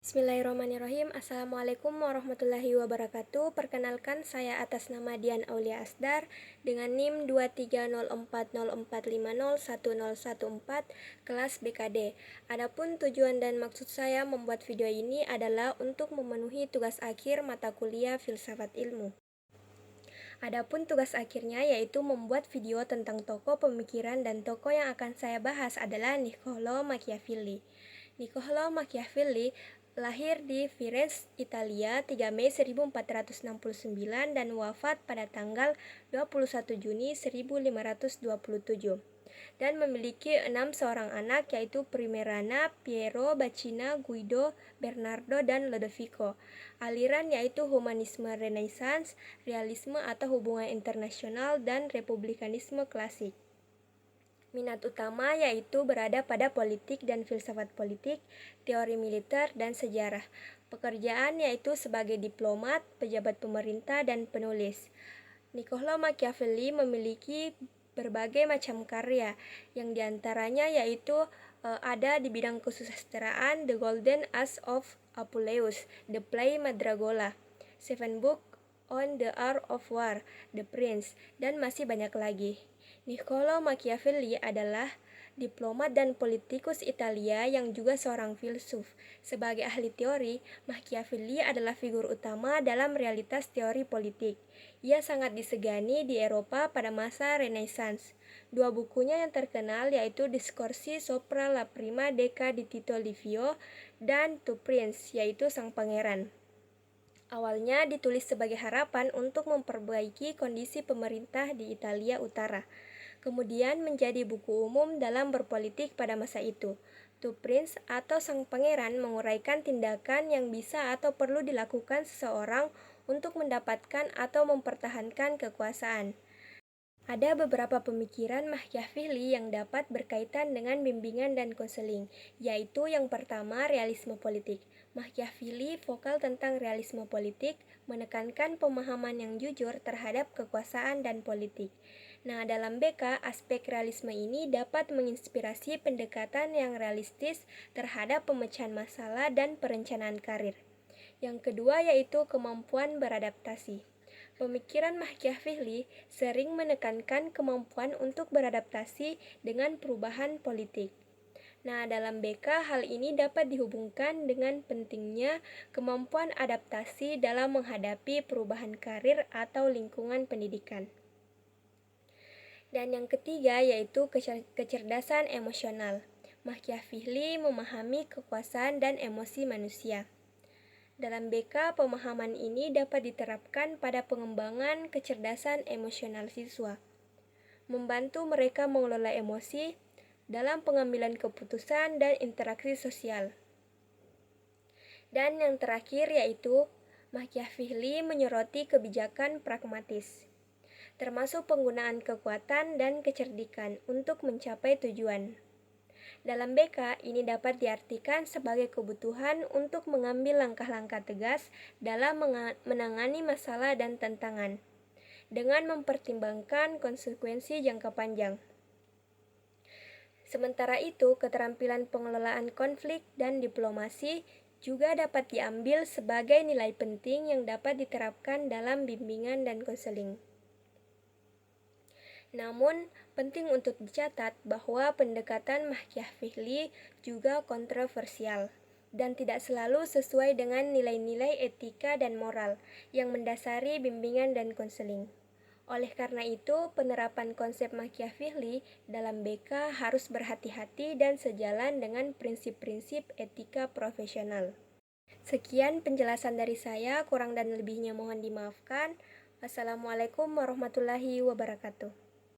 Bismillahirrahmanirrahim. Assalamualaikum warahmatullahi wabarakatuh. Perkenalkan, saya atas nama Dian Aulia Asdar dengan NIM 2304045010114 kelas BKD. Adapun tujuan dan maksud saya membuat video ini adalah untuk memenuhi tugas akhir mata kuliah Filsafat Ilmu. Adapun tugas akhirnya yaitu membuat video tentang tokoh pemikiran, dan tokoh yang akan saya bahas adalah Niccolò Machiavelli. Niccolò Machiavelli lahir di Firenze, Italia 3 Mei 1469 dan wafat pada tanggal 21 Juni 1527 dan memiliki 6 seorang anak, yaitu Primerana, Piero, Bacina, Guido, Bernardo, dan Lodovico. Aliran yaitu humanisme Renaissance, realisme atau hubungan internasional, dan republikanisme klasik. Minat utama yaitu berada pada politik dan filsafat politik, teori militer, dan sejarah. Pekerjaan yaitu sebagai diplomat, pejabat pemerintah, dan penulis. Niccolò Machiavelli memiliki berbagai macam karya, yang diantaranya yaitu ada di bidang kesusastraan The Golden Age of Apuleius, The Play Mandragola, Seven Book on the Art of War, The Prince, dan masih banyak lagi. Niccolò Machiavelli adalah diplomat dan politikus Italia yang juga seorang filsuf. Sebagai ahli teori, Machiavelli adalah figur utama dalam realitas teori politik. Ia sangat disegani di Eropa pada masa Renaissance. Dua bukunya yang terkenal yaitu Discorsi sopra la prima decada di Tito Livio dan The Prince, yaitu Sang Pangeran. Awalnya ditulis sebagai harapan untuk memperbaiki kondisi pemerintah di Italia Utara. Kemudian menjadi buku umum dalam berpolitik pada masa itu. The Prince atau Sang Pangeran menguraikan tindakan yang bisa atau perlu dilakukan seseorang untuk mendapatkan atau mempertahankan kekuasaan. Ada beberapa pemikiran Machiavelli yang dapat berkaitan dengan bimbingan dan konseling, yaitu yang pertama, realisme politik. Machiavelli vokal tentang realisme politik, menekankan pemahaman yang jujur terhadap kekuasaan dan politik. Nah, dalam BK, aspek realisme ini dapat menginspirasi pendekatan yang realistis terhadap pemecahan masalah dan perencanaan karir. Yang kedua yaitu kemampuan beradaptasi. Pemikiran Machiavelli sering menekankan kemampuan untuk beradaptasi dengan perubahan politik. Nah, dalam BK, hal ini dapat dihubungkan dengan pentingnya kemampuan adaptasi dalam menghadapi perubahan karir atau lingkungan pendidikan. Dan yang ketiga yaitu kecerdasan emosional. Machiavelli memahami kekuasaan dan emosi manusia. Dalam BK, pemahaman ini dapat diterapkan pada pengembangan kecerdasan emosional siswa, membantu mereka mengelola emosi dalam pengambilan keputusan dan interaksi sosial. Dan yang terakhir yaitu Machiavelli menyoroti kebijakan pragmatis, termasuk penggunaan kekuatan dan kecerdikan untuk mencapai tujuan. Dalam BK, ini dapat diartikan sebagai kebutuhan untuk mengambil langkah-langkah tegas dalam menangani masalah dan tantangan, dengan mempertimbangkan konsekuensi jangka panjang. Sementara itu, keterampilan pengelolaan konflik dan diplomasi juga dapat diambil sebagai nilai penting yang dapat diterapkan dalam bimbingan dan konseling. Namun, penting untuk dicatat bahwa pendekatan Machiavelli juga kontroversial dan tidak selalu sesuai dengan nilai-nilai etika dan moral yang mendasari bimbingan dan konseling. Oleh karena itu, penerapan konsep Machiavelli dalam BK harus berhati-hati dan sejalan dengan prinsip-prinsip etika profesional. Sekian penjelasan dari saya, kurang dan lebihnya mohon dimaafkan. Wassalamualaikum warahmatullahi wabarakatuh.